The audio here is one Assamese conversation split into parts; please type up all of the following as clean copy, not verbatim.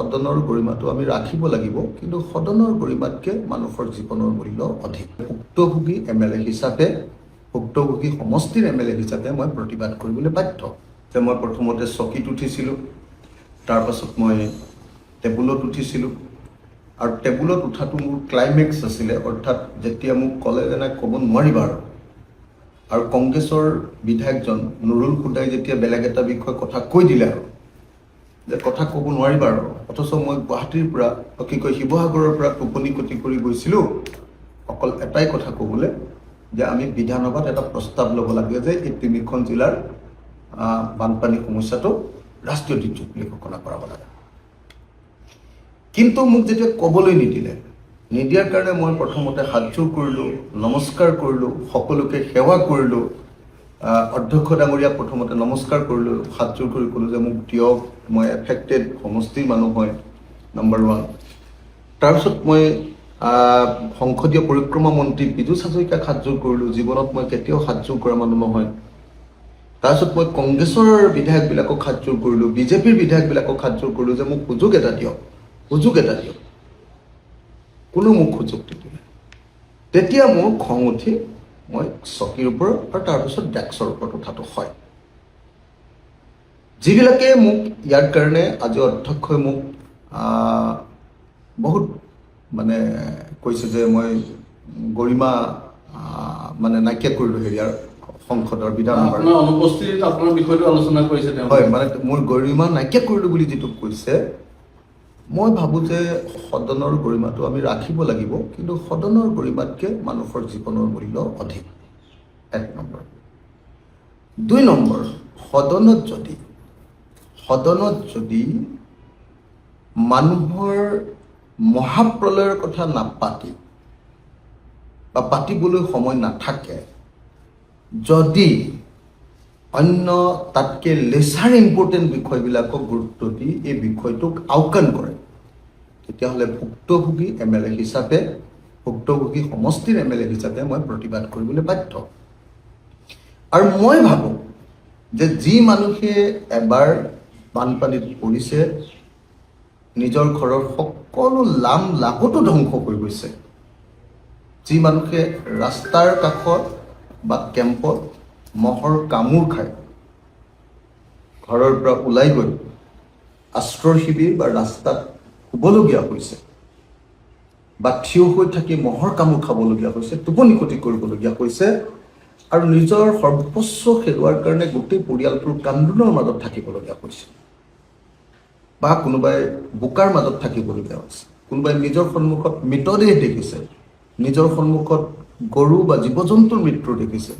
সদনৰ গৰিমাটো আমি ৰাখিব লাগিব, কিন্তু সদনৰ গৰিমাতকৈ মানুহৰ জীৱনৰ মূল্য অধিক। ভুক্তভোগী MLA হিচাপে, ভুক্তভোগী সমষ্টিৰ MLA হিচাপে মই প্ৰতিবাদ কৰিবলৈ বাধ্য। যে মই প্ৰথমতে চকীত উঠিছিলোঁ, তাৰপাছত মই টেবুলত উঠিছিলোঁ, আৰু টেবুলত উঠাটো মোৰ ক্লাইমেক্স আছিলে, অৰ্থাৎ যেতিয়া মোক ক'লে যে নাই ক'ব নোৱাৰিবা আৰু কংগ্ৰেছৰ বিধায়কজন নুৰুল হুদাই যেতিয়া বেলেগ এটা বিষয়ে কথা কৈ দিলে আৰু যে কথা ক'ব নোৱাৰিবা আৰু, অথচ মই গুৱাহাটীৰ পৰা কি কয় শিৱসাগৰৰ পৰা টোপনি ক্ষতি কৰি গৈছিলোঁ অকল এটাই কথা ক'বলৈ, যে আমি বিধানসভাত এটা প্ৰস্তাৱ ল'ব লাগে যে এই তিনিখন জিলাৰ বানপানী সমস্যাটো ৰাষ্ট্ৰীয় দুৰ্যোগ বুলি ঘোষণা কৰাব লাগে। কিন্তু মোক যেতিয়া ক'বলৈ নিদিয়াৰ কাৰণে মই প্ৰথমতে হাতযোৰ কৰিলোঁ, নমস্কাৰ কৰিলোঁ, সকলোকে সেৱা কৰিলোঁ। অধ্যক্ষ ডাঙৰীয়া প্ৰথমতে নমস্কাৰ কৰিলোঁ, হাতযোৰ কৰি ক'লোঁ যে মোক দিয়ক, মই এফেক্টেড সমষ্টিৰ মানুহ হয়, নম্বৰ 1। তাৰপিছত মই সংসদীয় পৰিক্ৰমা মন্ত্ৰী বিজু হাজৰিকাক হাতযোৰ কৰিলোঁ, জীৱনত মই কেতিয়াও হাতযোৰ কৰা মানুহ নহয়। তাৰপিছত মই কংগ্ৰেছৰ বিধায়কবিলাকক হাতযোৰ কৰিলোঁ, বিজেপিৰ বিধায়কবিলাকক হাতযোৰ কৰিলোঁ যে মোক সুযোগ এটা দিয়ক। কোনো মোক সুযোগ নিদিলে। তেতিয়া মোৰ খং উঠি মই চকীৰ ওপৰত আৰু তাৰপিছত ডেস্কৰ ওপৰত উঠাটো হয়। যিবিলাকে মোক ইয়াৰ কাৰণে আজি অধ্যক্ষই মোক বহুত মানে কৈছে যে মই গৰিমা মানে নাইকিয়া কৰিলোঁ হেৰিয়াৰ সংসদৰ বিধানসভাৰ অনুপস্থিতিত আপোনাৰ বিষয়টো আলোচনা কৰিছে। হয়, মানে মোৰ গৰিমা নাইকিয়া কৰিলোঁ বুলি যিটো কৈছে, মই ভাবোঁ যে সদনৰ গৰিমাটো আমি ৰাখিব লাগিব, কিন্তু সদনৰ গৰিমাতকৈ মানুহৰ জীৱনৰ মূল্য অধিক। 1 নম্বৰ। 2 নম্বৰ, সদনত যদি মানুহৰ মহাপ্ৰলয়ৰ কথা নাপাতি বা পাতিবলৈ সময় নাথাকে, যদি অন্য তাতকৈ লেচাৰ ইম্পৰ্টেণ্ট বিষয়বিলাকক গুৰুত্ব দি এই বিষয়টোক আওকাণ কৰে, তেতিয়াহ'লে ভুক্তভোগী MLA হিচাপে, ভুক্তভোগী সমষ্টিৰ MLA হিচাপে মই প্ৰতিবাদ কৰিবলৈ বাধ্য। আৰু মই ভাবোঁ যে যি মানুহে এবাৰ বানপানীত পৰিছে, নিজৰ ঘৰৰ সকলো লাগতো ধ্বংস কৰি গৈছে, যি মানুহে ৰাস্তাৰ কাষত বা কেম্পত মহৰ কামোৰ খায়, ঘৰৰ পৰা ওলাই গৈ আশ্ৰয় শিবিৰ বা ৰাস্তাত শুবলগীয়া হৈছে, বা থিয় হৈ থাকি মহৰ কামোৰ খাবলগীয়া হৈছে, টোপনি ক্ষতি কৰিবলগীয়া হৈছে, আৰু নিজৰ সৰ্বস্ব হেৰুৱাৰ কাৰণে গোটেই পৰিয়ালটোৰ কান্দোনৰ মাজত থাকিবলগীয়া হৈছে, বা কোনোবাই বোকাৰ মাজত থাকিবলগীয়া হৈছে, কোনোবাই নিজৰ সন্মুখত মৃতদেহ দেখিছে, নিজৰ সন্মুখত গৰু বা জীৱ জন্তুৰ মৃত্যু দেখিছে,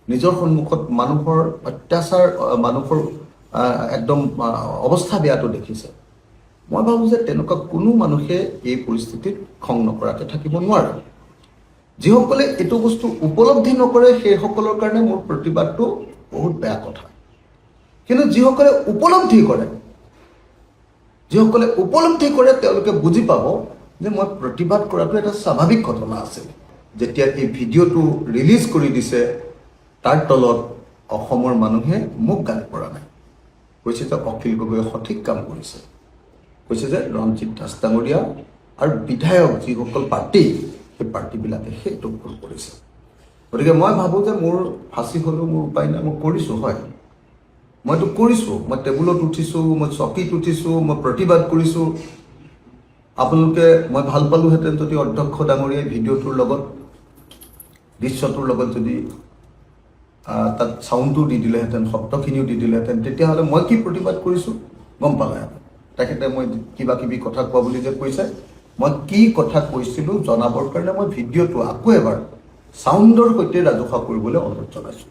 নিজৰ সন্মুখত মানুহৰ অত্যাচাৰ, মানুহৰ একদম অৱস্থা বেয়াটো দেখিছে। মই ভাবোঁ যে তেনেকুৱা কোনো মানুহে এই পৰিস্থিতিত খং নকৰাকৈ থাকিব নোৱাৰে। যিসকলে এইটো বস্তু উপলব্ধি নকৰে সেইসকলৰ কাৰণে মোৰ প্ৰতিবাদটো বহুত বেয়া কথা। কিন্তু যিসকলে উপলব্ধি কৰে তেওঁলোকে বুজি পাব যে মই প্ৰতিবাদ কৰাটো এটা স্বাভাৱিক ঘটনা আছিল। যেতিয়া এই ভিডিঅ'টো ৰিলিজ কৰি দিছে, তাৰ তলত অসমৰ মানুহে মোক গালি পৰা নাই, কৈছে যে অখিল গগৈয়ে সঠিক কাম কৰিছে, কৈছে যে ৰঞ্জিত দাস ডাঙৰীয়া আৰু বিধায়ক যিসকল পাৰ্টি, সেই পাৰ্টিবিলাকে সেইটো ভুল কৰিছে। গতিকে মই ভাবোঁ যে মোৰ ফাঁচি হ'লেও মোৰ উপায় নাই, মই কৰিছোঁ। হয়, মইতো কৰিছোঁ, মই টেবুলত উঠিছোঁ, মই চকীত উঠিছোঁ, মই প্ৰতিবাদ কৰিছোঁ। আপোনালোকে, মই ভাল পালোহেঁতেন যদি অধ্যক্ষ ডাঙৰীয়াই ভিডিঅ'টোৰ লগত, দৃশ্যটোৰ লগত যদি তাত চাউণ্ডটো দি দিলেহেঁতেন, শব্দখিনিও দি দিলেহেঁতেন, তেতিয়াহ'লে মই কি প্ৰতিবাদ কৰিছোঁ গম পালেহেঁতেন। তেখেতে মই কিবা কিবি কথা কোৱা বুলি যে কৈছে, মই কি কথা কৈছিলোঁ জনাবৰ কাৰণে মই ভিডিঅ'টো আকৌ এবাৰ চাউণ্ডৰ সৈতে ৰাজহুৱা কৰিবলৈ অনুৰোধ জনাইছোঁ।